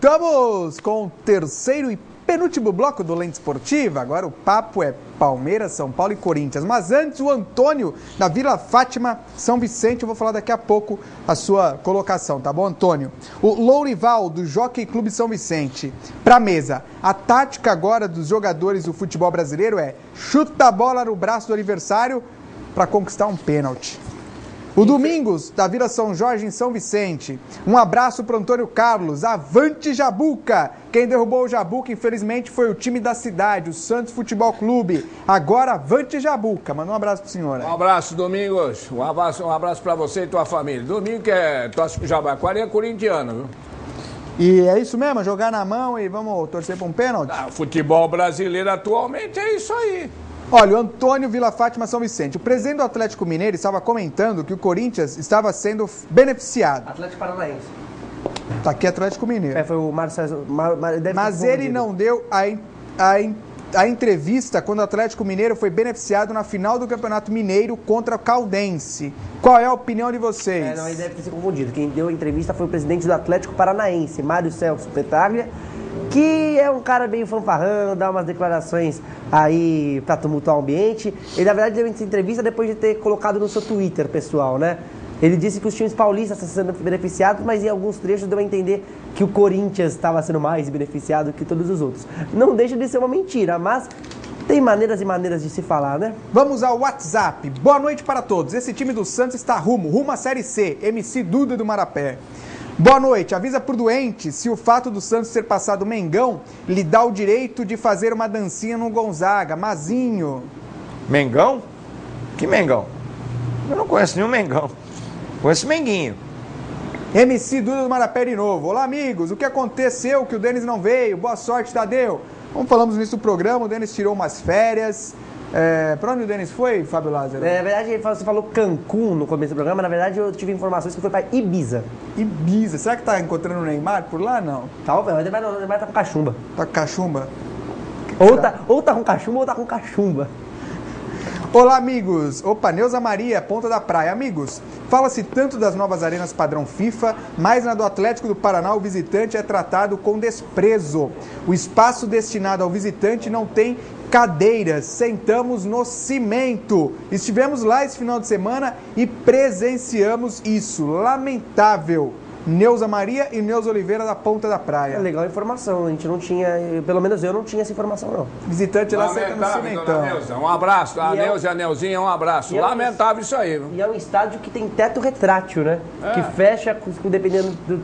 Voltamos com o terceiro e penúltimo bloco do Lente Esportiva. Agora o papo é Palmeiras, São Paulo e Corinthians. Mas antes, o Antônio, da Vila Fátima, São Vicente. Eu vou falar daqui a pouco a sua colocação, tá bom, Antônio? O Lourival, do Jockey Clube São Vicente. Pra mesa, a tática agora dos jogadores do futebol brasileiro é chuta a bola no braço do adversário para conquistar um pênalti. O Domingos, da Vila São Jorge, em São Vicente. Um abraço para Antônio Carlos. Avante Jabuca! Quem derrubou o Jabuca, infelizmente, foi o time da cidade, o Santos Futebol Clube. Agora, avante Jabuca. Manda um abraço pro senhor. Um abraço, Domingos. Um abraço para você e tua família. Domingo que é torce pro Jabaquara é corintiano, viu? E é isso mesmo? Jogar na mão e vamos torcer para um pênalti? Futebol brasileiro atualmente é isso aí. Olha, o Antônio Vila Fátima São Vicente. O presidente do Atlético Mineiro estava comentando que o Corinthians estava sendo beneficiado. Atlético Paranaense. Tá aqui Atlético Mineiro. Foi o Marcelo. Mas ele não deu a entrevista quando o Atlético Mineiro foi beneficiado na final do Campeonato Mineiro contra o Caldense. Qual é a opinião de vocês? Não, ele deve ter se confundido. Quem deu a entrevista foi o presidente do Atlético Paranaense, Mário Celso Petaglia, que é um cara meio fanfarrão, dá umas declarações aí pra tumultuar o ambiente. Ele, na verdade, deu essa entrevista depois de ter colocado no seu Twitter, pessoal, né? Ele disse que os times paulistas estão sendo beneficiados, mas em alguns trechos deu a entender que o Corinthians estava sendo mais beneficiado que todos os outros. Não deixa de ser uma mentira, mas tem maneiras e maneiras de se falar, né? Vamos ao WhatsApp. Boa noite para todos. Esse time do Santos está rumo à Série C. MC Duda do Marapé. Boa noite. Avisa pro doente se o fato do Santos ter passado o Mengão lhe dá o direito de fazer uma dancinha no Gonzaga. Mazinho. Mengão? Que Mengão? Eu não conheço nenhum Mengão. Conheço Menguinho. MC Duda do Marapé de novo. Olá, amigos. O que aconteceu que o Denis não veio? Boa sorte, Tadeu. Como falamos no início do programa, o Denis tirou umas férias. Pra onde o Denis foi, Fábio Lázaro? Na verdade, você falou Cancún no começo do programa. Na verdade, eu tive informações que foi pra Ibiza. Ibiza. Será que tá encontrando o Neymar por lá? Não. Talvez, mas o Neymar tá com cachumba. Tá com cachumba? Ou tá com cachumba ou tá com cachumba. Olá, amigos. Opa, Neuza Maria, Ponta da Praia. Amigos, fala-se tanto das novas arenas padrão FIFA, mas na do Atlético do Paraná o visitante é tratado com desprezo. O espaço destinado ao visitante não tem cadeiras, sentamos no cimento. Estivemos lá esse final de semana e presenciamos isso. Lamentável. Neuza Maria e Neuza Oliveira da Ponta da Praia. É legal a informação, a gente não tinha, pelo menos eu não tinha essa informação não. Visitante lá senta no cimentão. Neuza, um abraço, a Neuza e a Neuzinha, um abraço. Lamentável isso aí. Viu? E é um estádio que tem teto retrátil, né? Que fecha dependendo do...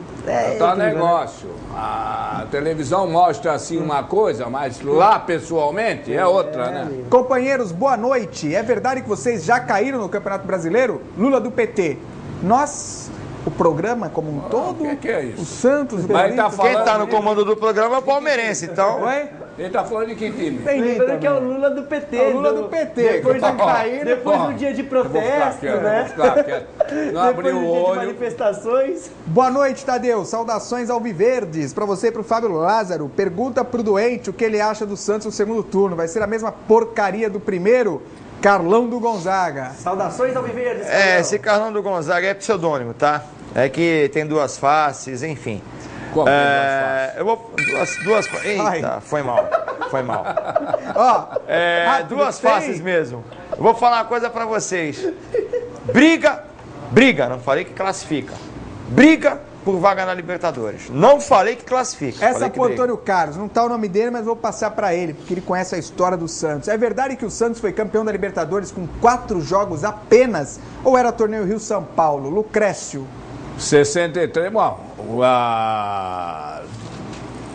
Tá negócio. Né? A televisão mostra assim uma coisa, mas lá pessoalmente é outra, né? Amigo. Companheiros, boa noite. É verdade que vocês já caíram no Campeonato Brasileiro? Lula do PT. Nós... O programa como um todo? Que é isso? O Santos, o Corinthians. Quem está no comando do programa é o palmeirense, então. Oi? Ele tá falando de que time? Lembrando que é o Lula do PT. É o Lula do PT. Depois de cair, depois do dia de protesto, né? Não abriu o olho. De manifestações. Boa noite, Tadeu. Saudações alviverdes. Para você e para o Fábio Lázaro. Pergunta pro doente o que ele acha do Santos no segundo turno. Vai ser a mesma porcaria do primeiro? Carlão do Gonzaga. Saudações alviverdes. Esse Carlão do Gonzaga é pseudônimo, tá? É que tem duas faces, enfim. Como tem duas faces? Eu vou... Duas... Eita, foi mal. Ó, duas faces mesmo. Eu vou falar uma coisa pra vocês. Briga, não falei que classifica. Briga por vaga na Libertadores. Não falei que classifica. Essa pro Antônio Carlos, não tá o nome dele, mas vou passar pra ele, porque ele conhece a história do Santos. É verdade que o Santos foi campeão da Libertadores com 4 jogos apenas? Ou era torneio Rio-São Paulo? Lucrécio. 63, bom,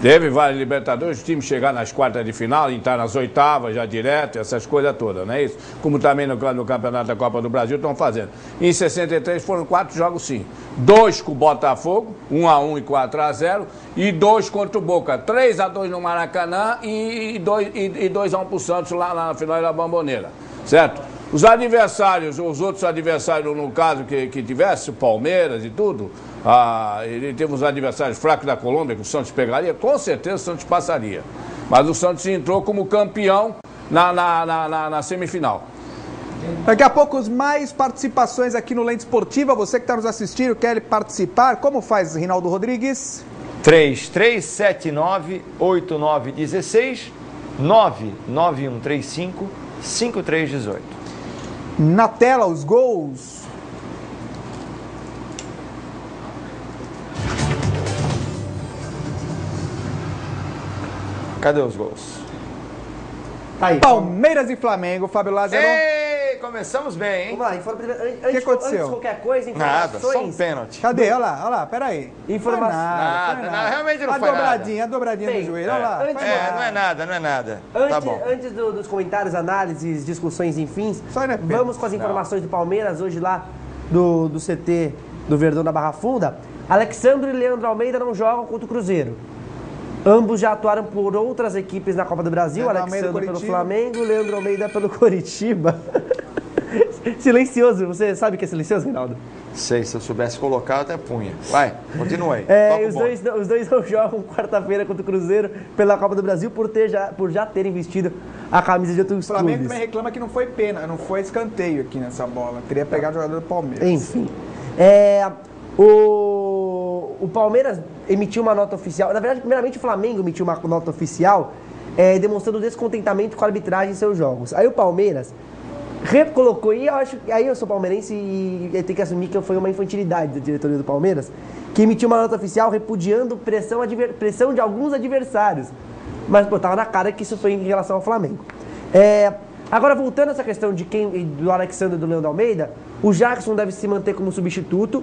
teve vários Libertadores, o time chegar nas quartas de final, entrar nas oitavas já direto, essas coisas todas, não é isso? Como também no Campeonato da Copa do Brasil estão fazendo. Em 63 foram 4 jogos sim, 2 com o Botafogo, 1-1 e 4-0, e 2 contra o Boca, 3-2 no Maracanã e 2-1 pro Santos lá na final da Bomboneira, certo? Os adversários, os outros adversários, no caso que tivesse, o Palmeiras e tudo, ele teve uns adversários fracos da Colômbia, que o Santos pegaria, com certeza o Santos passaria. Mas o Santos entrou como campeão na semifinal. Daqui a pouco, mais participações aqui no Lente Esportiva. Você que está nos assistindo, quer participar? Como faz, Rinaldo Rodrigues? 3379-8916, 99135-5318. Na tela, os gols. Cadê os gols? Tá aí. Palmeiras e Flamengo, Fábio Lázaro. Ei, começamos bem, hein? Vamos lá, antes aconteceu? de qualquer coisa, Nada, informações. só um pênalti. Cadê? Olha lá, peraí. Informação. Nada, realmente não foi A dobradinha Bem, do joelho, olha lá. antes- foi Não é nada. Antes, Tá bom. antes dos comentários, análises, discussões, enfim, Só não é pênalti. vamos com as informações do Palmeiras, hoje lá do CT do Verdão da Barra Funda. Alexandre e Leandro Almeida não jogam contra o Cruzeiro. Ambos já atuaram por outras equipes na Copa do Brasil, Leandro Almeida, Alexandre pelo Coritiba. Flamengo, Leandro Almeida pelo Coritiba. Silencioso, você sabe o que é silencioso, Reinaldo? Sei, se eu soubesse colocar, eu até punha. Vai, continue aí. É, Toca o os bonde. dois não jogam quarta-feira contra o Cruzeiro pela Copa do Brasil por já terem vestido a camisa de outros O Flamengo clubes. também reclama que não foi pena, não foi escanteio aqui nessa bola. Teria pegado o jogador do Palmeiras. Enfim. O Palmeiras emitiu uma nota oficial. Na verdade, primeiramente o Flamengo emitiu uma nota oficial demonstrando descontentamento com a arbitragem em seus jogos. Aí o Palmeiras recolocou, e aí eu sou palmeirense e eu tenho que assumir que foi uma infantilidade da diretoria do Palmeiras, que emitiu uma nota oficial repudiando pressão de alguns adversários. Mas, pô, tava na cara que isso foi em relação ao Flamengo. Agora, voltando a essa questão do Alexandre e do Leandro Almeida, o Jackson deve se manter como substituto.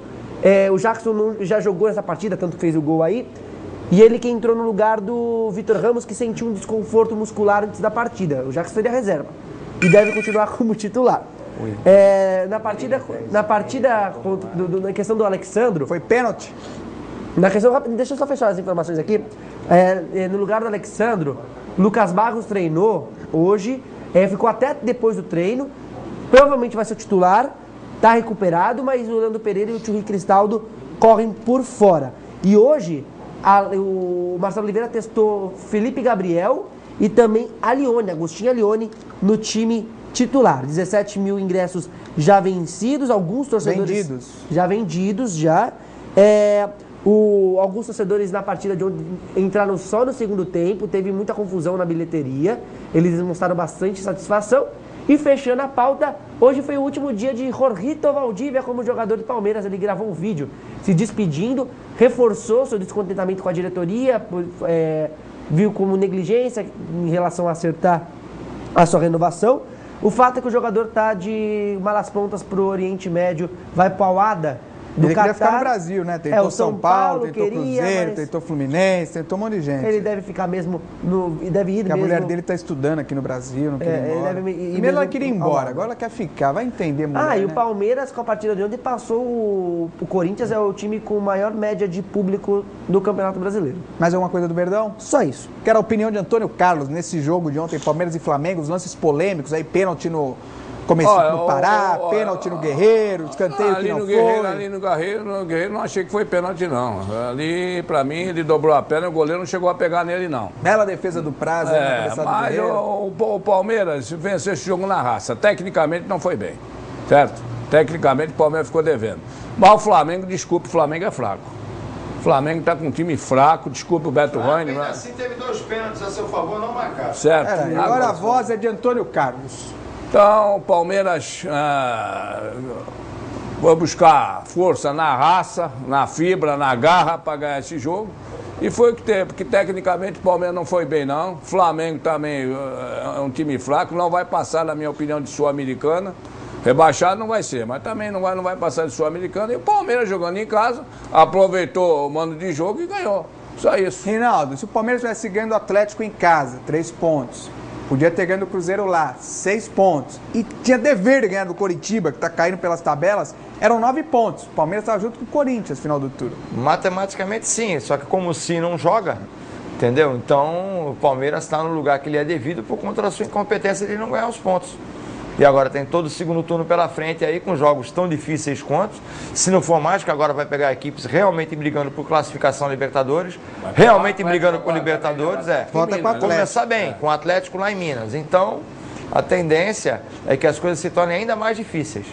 O Jackson já jogou essa partida, tanto que fez o gol aí. E ele que entrou no lugar do Vitor Ramos, que sentiu um desconforto muscular antes da partida. O Jackson seria reserva. E deve continuar como titular. Na questão do Alexandre, Foi pênalti? deixa eu só fechar as informações aqui. No lugar do Alexandre, Lucas Barros treinou hoje, ficou até depois do treino, provavelmente vai ser o titular, está recuperado, mas o Leandro Pereira e o Thierry Cristaldo correm por fora. E hoje, o Marcelo Oliveira testou Felipe Gabriel e também Agostinho Alione, no time titular. 17 mil ingressos já vencidos, alguns torcedores... Vendidos. Alguns torcedores na partida de ontem entraram só no segundo tempo, teve muita confusão na bilheteria, eles demonstraram bastante satisfação. E fechando a pauta, hoje foi o último dia de Jorgito Valdívia como jogador do Palmeiras. Ele gravou um vídeo se despedindo, reforçou seu descontentamento com a diretoria, viu como negligência em relação a acertar a sua renovação. O fato é que o jogador está de malas prontas para o Oriente Médio, vai para o Al-Ahly do Ele queria ficar no Catar. Brasil, né? Tentou o São Paulo, tentou queria, Cruzeiro, mas tentou Fluminense, tentou um monte de gente. ele deve ficar mesmo, deve ir Porque a mesmo. mulher dele está estudando aqui no Brasil, não quer ir ele embora. deve ir Primeiro mesmo ela queria ir ao embora, lado. agora ela quer ficar, vai entender mulher, E o né? Palmeiras, com a partida de ontem, passou o Corinthians, é o time com maior média de público do Campeonato Brasileiro. Mais alguma coisa do Verdão? Só isso. Quero a opinião de Antônio Carlos nesse jogo de ontem, Palmeiras e Flamengo, os lances polêmicos, aí pênalti no começo no Pará, pênalti no Guerreiro, escanteio que Ali não no foi. Guerreiro, no Guerreiro não achei que foi pênalti, não. Ali, pra mim, ele dobrou a perna e o goleiro não chegou a pegar nele, não. Bela defesa do Prazo, na cabeçada do Mas Guerreiro. o Palmeiras venceu esse jogo na raça. Tecnicamente não foi bem, certo? Tecnicamente o Palmeiras ficou devendo. Mas o Flamengo, desculpe, o Flamengo é fraco. O Flamengo está com um time fraco, desculpe o Beto Rani. Ainda assim teve 2 pênaltis a seu favor, não marcaram. Certo? Peraí, agora a voz é de Antônio Carlos. Então, o Palmeiras vai buscar força na raça, na fibra, na garra para ganhar esse jogo. E foi o que teve, porque tecnicamente o Palmeiras não foi bem, não. O Flamengo também é um time fraco, não vai passar, na minha opinião, de Sul-Americana. Rebaixado não vai ser, mas também não vai passar de Sul-Americana. E o Palmeiras jogando em casa, aproveitou o mando de jogo e ganhou. Só isso. Reinaldo, se o Palmeiras tivesse ganhando o Atlético em casa, 3 pontos, podia ter ganho o Cruzeiro lá, 6 pontos, e tinha dever de ganhar do Coritiba, que está caindo pelas tabelas, eram 9 pontos. O Palmeiras estava junto com o Corinthians, final do turno. Matematicamente sim, só que como o Si não joga, entendeu? Então o Palmeiras está no lugar que lhe é devido por conta da sua incompetência de não ganhar os pontos. E agora tem todo o segundo turno pela frente aí, com jogos tão difíceis quanto. Se não for mais, que agora vai pegar equipes realmente brigando por classificação Libertadores, realmente brigando por Libertadores, Volta com o Atlético. começar bem, com o Atlético lá em Minas. Então, a tendência é que as coisas se tornem ainda mais difíceis.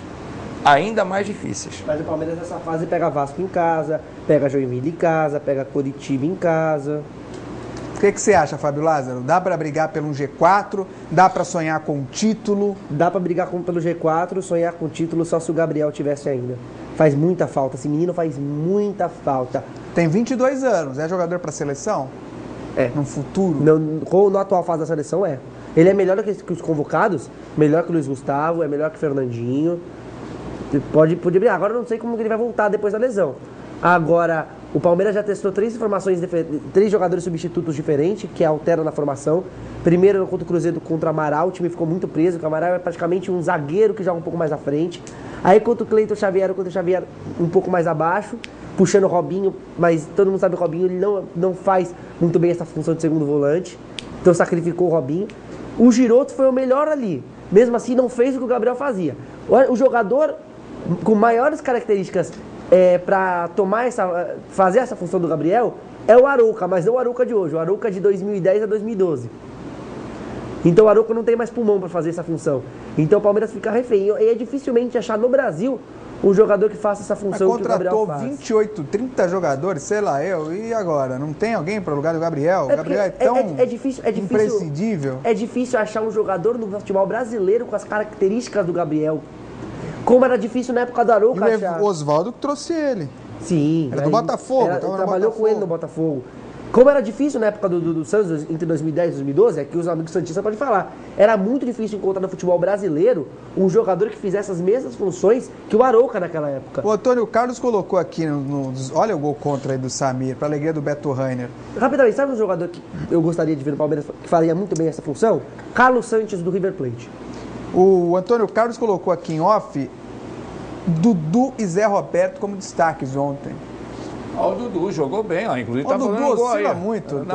ainda mais difíceis. Mas o Palmeiras nessa fase pega Vasco em casa, pega Joinville em casa, pega Coritiba em casa. O que você acha, Fábio Lázaro? Dá para brigar pelo G4? Dá para sonhar com o título? Dá pra brigar pelo G4, sonhar com o título só se o Gabriel tivesse ainda. Faz muita falta, esse menino faz muita falta. Tem 22 anos, é jogador para seleção? É. No futuro? Na atual fase da seleção é. Ele é melhor que os convocados, melhor que o Luiz Gustavo, é melhor que o Fernandinho. Pode brigar. Agora eu não sei como ele vai voltar depois da lesão. Agora, o Palmeiras já testou 3 jogadores substitutos diferentes, que alteram na formação. Primeiro contra o Cruzeiro, contra o Amaral, o time ficou muito preso, o Amaral é praticamente um zagueiro que joga um pouco mais à frente. Aí contra o Cleiton Xavier, um pouco mais abaixo, puxando o Robinho, mas todo mundo sabe que o Robinho ele não faz muito bem essa função de segundo volante, então sacrificou o Robinho. O Giroto foi o melhor ali, mesmo assim não fez o que o Gabriel fazia. O jogador com maiores características para fazer essa função do Gabriel é o Arouca, mas não o Arouca de hoje, o Arouca de 2010 a 2012. Então o Arouca não tem mais pulmão para fazer essa função. Então o Palmeiras fica refém. E é dificilmente achar no Brasil um jogador que faça essa função que o Gabriel faz. Contratou 28, 30 jogadores, sei lá eu, e agora? Não tem alguém para o lugar do Gabriel? O Gabriel é tão imprescindível. É difícil achar um jogador no futebol brasileiro com as características do Gabriel. Como era difícil na época do Arouca achar. O Oswaldo que trouxe ele. Sim. Era do Botafogo. Trabalhou com ele no Botafogo. Como era difícil na época do Santos, entre 2010 e 2012, aqui os amigos santistas podem falar, era muito difícil encontrar no futebol brasileiro um jogador que fizesse as mesmas funções que o Arouca naquela época. O Antônio Carlos colocou aqui, olha o gol contra aí do Samir, para a alegria do Beto Rainer. Rapidamente, sabe um jogador que eu gostaria de ver no Palmeiras que faria muito bem essa função? Carlos Sanches, do River Plate. O Antônio Carlos colocou aqui em off Dudu e Zé Roberto como destaques ontem. O Dudu jogou bem, ó. Inclusive O Dudu oscila muito.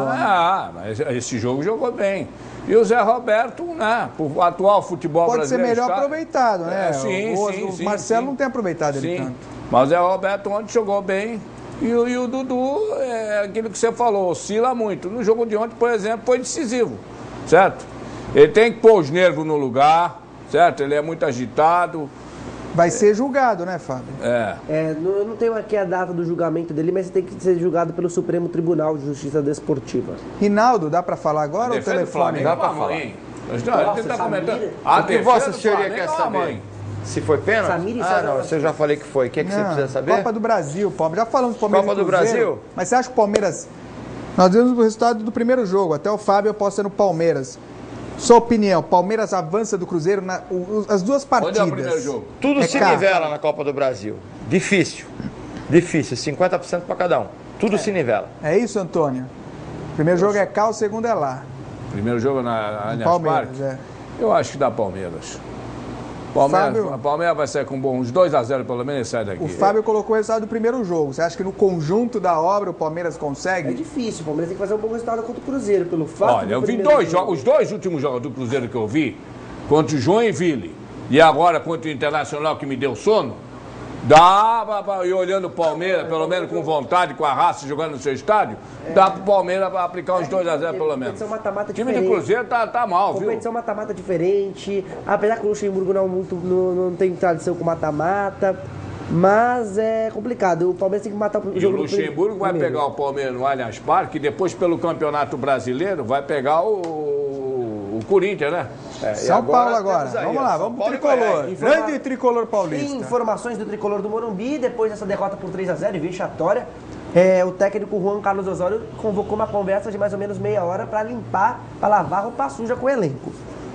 Mas esse jogo jogou bem. E o Zé Roberto, né, o atual futebol pode brasileiro... Pode ser melhor aproveitado, né? Sim, o Marcelo não tem aproveitado ele tanto. Mas o Zé Roberto ontem jogou bem. E o Dudu, é aquilo que você falou, oscila muito. No jogo de ontem, por exemplo, foi decisivo, certo? Ele tem que pôr os nervos no lugar, certo? Ele é muito agitado. Vai ser julgado, né, Fábio? Eu não tenho aqui a data do julgamento dele, mas tem que ser julgado pelo Supremo Tribunal de Justiça Desportiva. Rinaldo, dá pra falar agora ou o telefone? Dá pra falar. Ele tá comentando. O que Vossa Senhoria quer saber? Se foi pênalti? Não, eu já falei que foi. O que é que você precisa saber? Copa do Brasil, Palmeiras. Já falamos do Palmeiras. Copa do Brasil? Mas você acha que o Palmeiras... Nós vimos o resultado do primeiro jogo, até o Fábio aposta no Palmeiras. Sua opinião, Palmeiras avança do Cruzeiro as duas partidas. Onde é o primeiro jogo? Tudo se nivela na Copa do Brasil. Difícil, 50% para cada um. Tudo se nivela. É isso, Antônio? Primeiro jogo é cá, o segundo é lá. Primeiro jogo na Allianz Palmeiras, Parque? Eu acho que dá Palmeiras. Palmeiras vai sair com uns 2-0 pelo menos e sai daqui. O Fábio colocou o resultado do primeiro jogo. Você acha que no conjunto da obra o Palmeiras consegue? É difícil, o Palmeiras tem que fazer um bom resultado contra o Cruzeiro, pelo fato. Olha, eu vi os dois últimos jogos do Cruzeiro que eu vi, contra o Joinville e agora contra o Internacional, que me deu sono. Dá pra ir olhando o Palmeiras, pelo menos com vontade, com a raça, jogando no seu estádio, dá pro Palmeiras aplicar uns 2-0 pelo menos. O time do Cruzeiro tá mal, viu? Competição mata-mata diferente, apesar que o Luxemburgo não tem tradição com mata-mata, mas é complicado. O Palmeiras tem que matar o jogo. E o Luxemburgo vai pegar o Palmeiras no Allianz Parque e depois, pelo Campeonato Brasileiro, vai pegar o Corinthians, né? São Paulo agora. Vamos lá, vamos pro tricolor. Grande tricolor paulista. Informações do tricolor do Morumbi, depois dessa derrota por 3-0 e vexatória. O técnico Juan Carlos Osório convocou uma conversa de mais ou menos meia hora para lavar roupa suja com o elenco.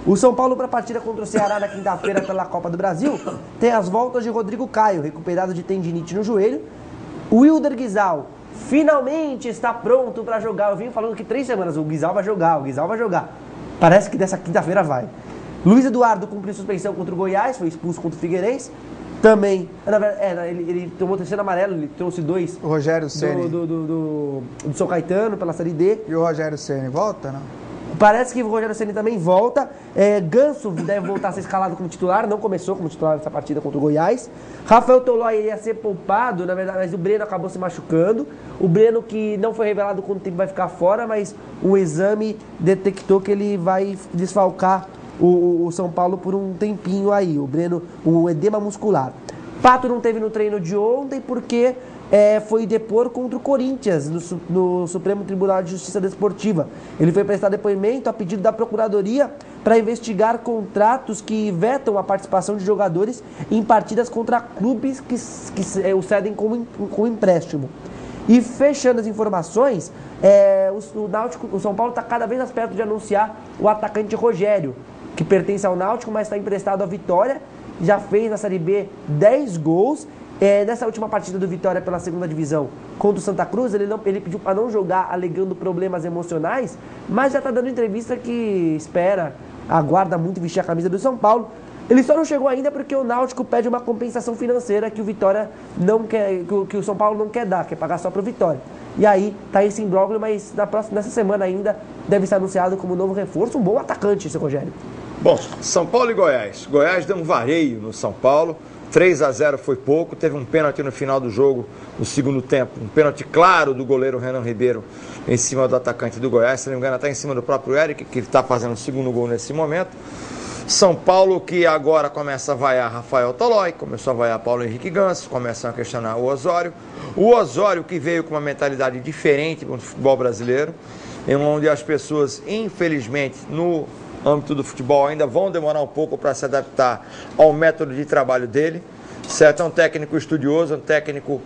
O São Paulo, para a partida contra o Ceará na quinta-feira pela Copa do Brasil, tem as voltas de Rodrigo Caio, recuperado de tendinite no joelho. O Wilder Guizal finalmente está pronto para jogar. Eu vim falando que 3 semanas o Guizal vai jogar. Parece que dessa quinta-feira vai. Luiz Eduardo cumpriu suspensão contra o Goiás, foi expulso contra o Figueirense. Também, ele tomou o terceiro amarelo, ele trouxe 2. O Rogério Ceni. Do São Caetano, pela Série D. E o Rogério Ceni volta, não? Parece que o Rogério Ceni também volta. Ganso deve voltar a ser escalado como titular, não começou como titular nessa partida contra o Goiás. Rafael Tolói ia ser poupado, na verdade, mas o Breno acabou se machucando. O Breno, que não foi revelado quanto tempo vai ficar fora, mas o exame detectou que ele vai desfalcar o São Paulo por um tempinho aí. O Breno, o edema muscular. Pato não teve no treino de ontem porque foi depor contra o Corinthians no Supremo Tribunal de Justiça Desportiva. Ele foi prestar depoimento a pedido da Procuradoria para investigar contratos que vetam a participação de jogadores em partidas contra clubes que o cedem com empréstimo. E fechando as informações, o São Paulo está cada vez mais perto de anunciar o atacante Rogério, que pertence ao Náutico, mas está emprestado à Vitória. Já fez na Série B 10 gols. Nessa última partida do Vitória pela segunda divisão contra o Santa Cruz, ele pediu para não jogar alegando problemas emocionais, mas já está dando entrevista que aguarda muito vestir a camisa do São Paulo. Ele só não chegou ainda porque o Náutico pede uma compensação financeira que o Vitória não quer, que o São Paulo não quer dar, quer pagar só para o Vitória. E aí tá esse imbróglio, mas nessa semana ainda deve ser anunciado como novo reforço, um bom atacante esse Rogério. Bom, São Paulo e Goiás. Goiás deu um vareio no São Paulo. 3-0 foi pouco, teve um pênalti no final do jogo, no segundo tempo, um pênalti claro do goleiro Renan Ribeiro em cima do atacante do Goiás, se não me engano até em cima do próprio Eric, que está fazendo o segundo gol nesse momento. São Paulo que agora começa a vaiar Rafael Tolói, começou a vaiar Paulo Henrique Ganso, começam a questionar o Osório que veio com uma mentalidade diferente no futebol brasileiro, em onde as pessoas, infelizmente, no âmbito do futebol ainda vão demorar um pouco para se adaptar ao método de trabalho dele, certo? É um técnico estudioso, um técnico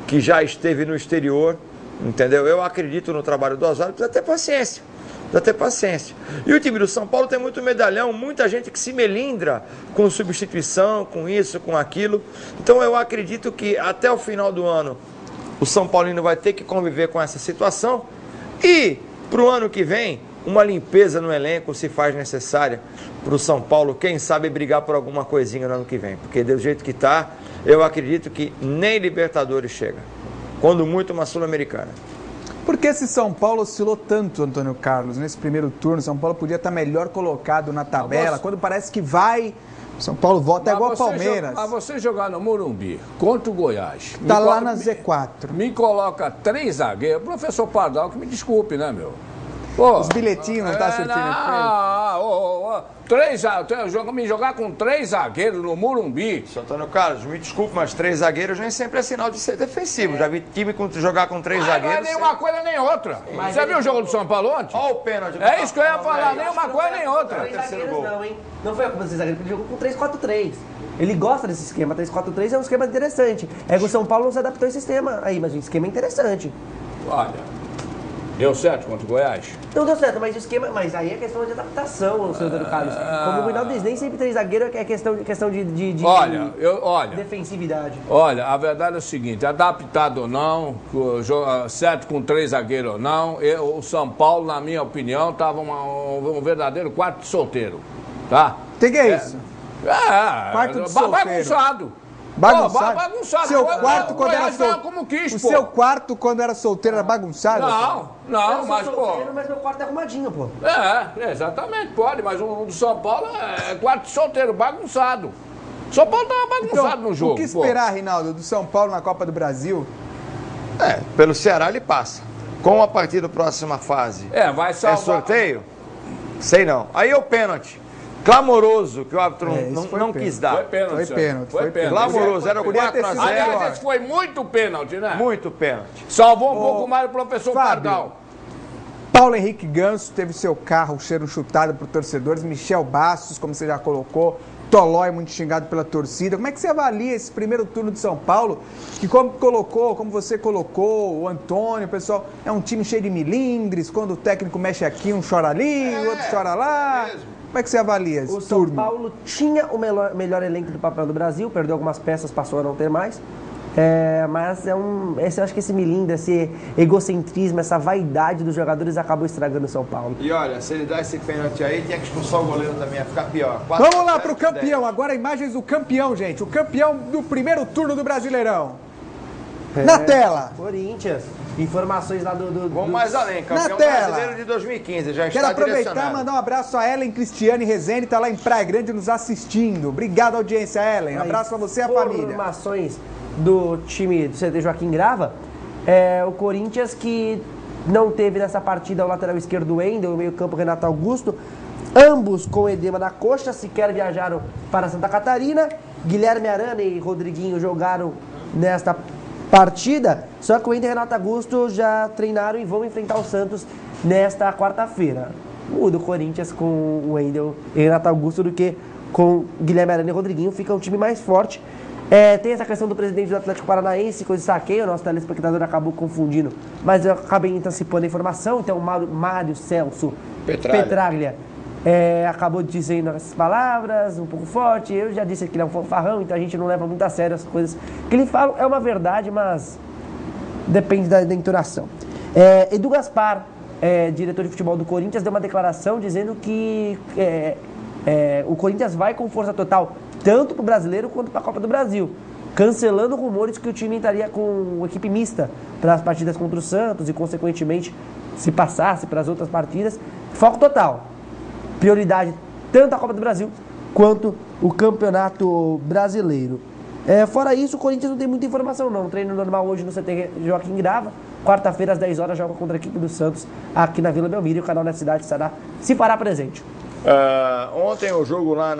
que já esteve no exterior, entendeu? Eu acredito no trabalho do Osório, precisa ter paciência. E o time do São Paulo tem muito medalhão, muita gente que se melindra com substituição, com isso, com aquilo. Então eu acredito que até o final do ano o São Paulino vai ter que conviver com essa situação e para o ano que vem uma limpeza no elenco se faz necessária para o São Paulo, quem sabe brigar por alguma coisinha no ano que vem. Porque do jeito que está, eu acredito que nem Libertadores chega. Quando muito, uma Sul-Americana. Por que esse São Paulo oscilou tanto, Antônio Carlos, nesse primeiro turno? São Paulo podia estar melhor colocado na tabela. Quando parece que vai, São Paulo volta igual ao Palmeiras. Mas você jogar no Morumbi contra o Goiás... Está lá na Z4. Me coloca 3 zagueiros. Professor Pardal, que me desculpe, né, meu? Pô, os bilhetinhos não tá surtindo efeito? Me jogar com 3 zagueiros no Morumbi. Seu Antônio Carlos, me desculpe, mas 3 zagueiros nem sempre é sinal de ser defensivo. Já vi time jogar com 3 zagueiros. Não é nem uma coisa nem outra. Você viu o jogo do São Paulo ontem? Olha o pênalti. É isso que eu ia falar, nem uma coisa nem outra. 3 zagueiros não, hein? Não foi a culpa dos zagueiros, ele jogou com 3-4-3. Ele gosta desse esquema, 3-4-3 é um esquema interessante. É que o São Paulo não se adaptou a esse sistema aí, mas o esquema é interessante. Olha... Deu certo contra o Goiás? Não deu certo, mas o esquema. Mas aí é questão de adaptação, seu Antônio Carlos. Como o Rinaldo diz, nem sempre 3 zagueiros é questão de olha, defensividade. Olha, a verdade é o seguinte, adaptado ou não, certo com 3 zagueiros ou não, o São Paulo, na minha opinião, estava um verdadeiro quarto solteiro, tá? Que é isso? Quarto de solteiro. Bagunçado. Bagunçado. Seu quarto quando era solteiro. Como quis, o seu quarto quando era solteiro era bagunçado? Não, mas solteiro, mas meu quarto é arrumadinho, pô. Exatamente, pode, mas o do São Paulo é quarto solteiro, bagunçado. São Paulo tava bagunçado no jogo. O que esperar, Rinaldo, do São Paulo na Copa do Brasil? Pelo Ceará ele passa. Com a partir da próxima fase. Vai salvar. É sorteio? Sei não. Aí é o pênalti. Clamoroso, que o árbitro não quis dar. Foi pênalti. Clamoroso, era o 4-0. Aliás, esse foi muito pênalti, né? Muito pênalti. Salvou um pouco mais o professor Pardal. Paulo Henrique Ganso teve seu carro cheiro chutado por torcedores. Michel Bastos, como você já colocou. Tolói muito xingado pela torcida. Como é que você avalia esse primeiro turno de São Paulo? Que como você colocou, o Antônio, o pessoal, é um time cheio de milindres. Quando o técnico mexe aqui, um chora ali, o outro chora lá. Como é que você avalia esse turno? O São Paulo tinha o melhor elenco do papel do Brasil, perdeu algumas peças, passou a não ter mais. Mas eu acho que esse milindre, esse egocentrismo, essa vaidade dos jogadores acabou estragando o São Paulo. E olha, se ele dá esse pênalti aí, tinha que expulsar o goleiro também, ia ficar pior. Vamos lá pro campeão, agora imagens do campeão, gente. O campeão do primeiro turno do Brasileirão. Na tela. Corinthians. Informações lá do Vamos mais além, campeão brasileiro de 2015, já está Quero aproveitar e mandar um abraço a Ellen Cristiane Rezende, está lá em Praia Grande nos assistindo. Obrigado, audiência, Ellen. Abraço pra você e a família. Informações do time do CT Joaquim Grava, o Corinthians que não teve nessa partida o lateral esquerdo Wendel, o meio campo Renato Augusto, ambos com edema na coxa, sequer viajaram para Santa Catarina, Guilherme Arana e Rodriguinho jogaram nesta partida, só que o Inter e Renato Augusto já treinaram e vão enfrentar o Santos nesta quarta-feira. Muda o Corinthians com o Wendel e Renato Augusto do que com Guilherme Arana e Rodriguinho, fica um time mais forte. Tem essa questão do presidente do Atlético Paranaense, que eu destaquei, o nosso telespectador acabou confundindo, mas eu acabei antecipando a informação. Então, Mário Celso Petraglia acabou dizendo essas palavras um pouco forte. Eu já disse que ele é um fanfarrão, então a gente não leva muito a sério as coisas que ele fala. É uma verdade, mas depende da entonação. Edu Gaspar, diretor de futebol do Corinthians, deu uma declaração dizendo que o Corinthians vai com força total, tanto para o Brasileiro quanto para a Copa do Brasil, cancelando rumores que o time estaria com equipe mista para as partidas contra o Santos e, consequentemente, se passasse para as outras partidas. Foco total. Prioridade tanto a Copa do Brasil quanto o Campeonato Brasileiro. Fora isso, o Corinthians não tem muita informação não. Treino normal hoje no CT Joaquim Grava. Quarta-feira, às 10 horas, joga contra a equipe do Santos aqui na Vila Belmiro. E o canal da cidade se fará presente. Ontem o jogo lá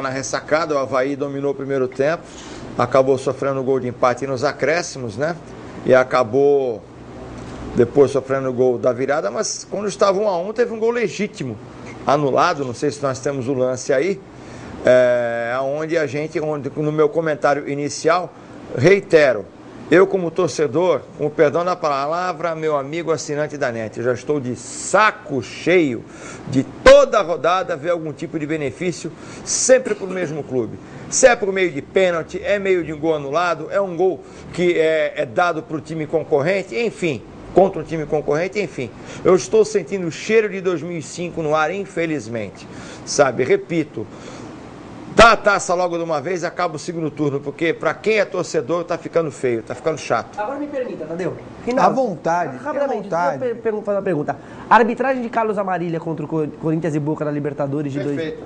na ressacada, o Avaí dominou o primeiro tempo, acabou sofrendo o gol de empate nos acréscimos, né? E acabou depois sofrendo o gol da virada, mas quando estava 1-1 teve um gol legítimo anulado, não sei se nós temos o lance aí, onde no meu comentário inicial, reitero, eu como torcedor, com o perdão da palavra, meu amigo assinante da NET, eu já estou de saco cheio de toda a rodada ver algum tipo de benefício sempre para o mesmo clube. Se é por meio de pênalti, é meio de um gol anulado, é um gol que é dado para o time concorrente, enfim, contra um time concorrente, enfim. Eu estou sentindo o cheiro de 2005 no ar, infelizmente, sabe? Repito, dá a taça logo de uma vez e acaba o segundo turno, porque para quem é torcedor tá ficando feio, tá ficando chato. Agora me permita, Tadeu. À vontade, rapidamente, à vontade. Deixa eu fazer uma pergunta. A arbitragem de Carlos Amarília contra o Corinthians e Boca na Libertadores de Perfeita.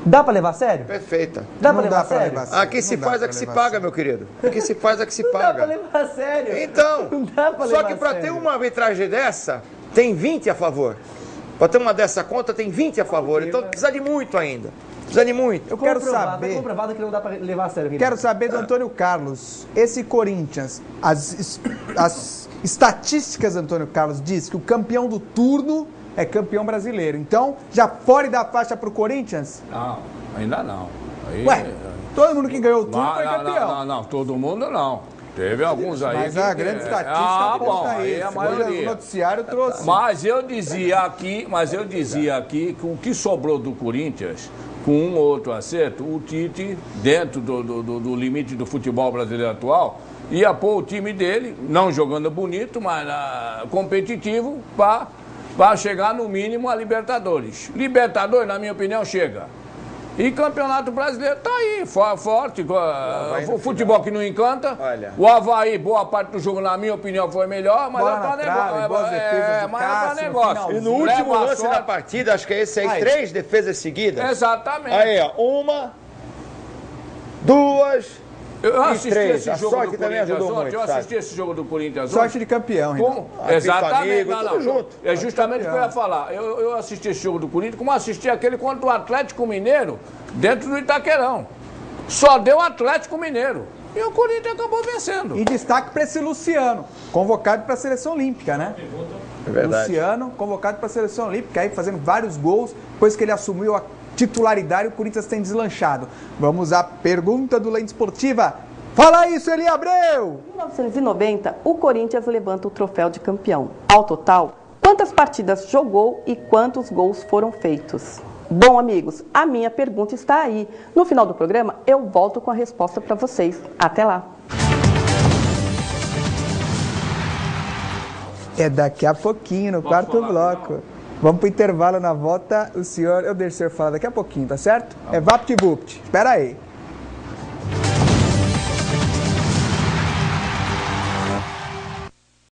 Dá pra levar a sério? Perfeita. Dá pra levar a sério? Aqui se faz é que se paga, meu querido. Aqui se faz é que se Não paga. dá pra levar a sério. Então, Não dá pra só levar que a para sério. ter uma arbitragem dessa, tem 20 a favor. Para ter uma dessa conta, tem 20 a favor. Então precisa de muito ainda. Precisa de muito. Eu quero Comprovado, saber. É comprovado que não dá pra levar a sério. Rinaldo. Quero saber do Antônio Carlos. Esse Corinthians, as estatísticas do Antônio Carlos diz que o campeão do turno é campeão brasileiro. Então, já pode dar faixa pro Corinthians? Não, ainda não. Aí, Ué, todo mundo que ganhou o turno foi não, campeão. não, todo mundo não. Teve alguns aí. Mas a grande estatística bom, aponta aí isso. a maioria. O noticiário trouxe. Mas eu dizia aqui que com o que sobrou do Corinthians, com um ou outro acerto, o Tite, dentro do limite do futebol brasileiro atual, ia pôr o time dele, não jogando bonito, mas competitivo, para chegar no mínimo a Libertadores. Libertadores, na minha opinião, chega. E Campeonato Brasileiro tá aí, forte. O futebol que não encanta. Olha. O Avaí, boa parte do jogo, na minha opinião, foi melhor, mas Bola é na pra trave, negócio. boas defesas do Mas é Cássio pra no negócio. finalzinho. E no último Leva a lance sorte. da partida, acho que é esse aí, 3 defesas seguidas. Exatamente. Aí, ó, 1, 2 Eu e assisti 3. esse A jogo sorte do também Corinthians ajudou ontem. muito, Eu sabe? assisti esse jogo do Corinthians ontem. Sorte de campeão, então. Exatamente. amigo, Não, tudo junto. É justamente o que eu ia falar. Eu assisti esse jogo do Corinthians, como assisti aquele contra o Atlético Mineiro, dentro do Itaquerão. Só deu Atlético Mineiro. E o Corinthians acabou vencendo. E destaque para esse Luciano, convocado para a Seleção Olímpica, né? É verdade. Luciano, convocado para a Seleção Olímpica, aí fazendo vários gols, depois que ele assumiu a titularidade, o Corinthians tem deslanchado. Vamos à pergunta do Lente Esportiva. Fala isso, Eli Abreu! Em 1990, o Corinthians levanta o troféu de campeão. Ao total, quantas partidas jogou e quantos gols foram feitos? Bom, amigos, a minha pergunta está aí. No final do programa, eu volto com a resposta para vocês. Até lá! É daqui a pouquinho, no quarto bloco. Vamos pro intervalo na volta. O senhor, eu deixo o senhor falar daqui a pouquinho, tá certo? É VaptVupt. Espera aí.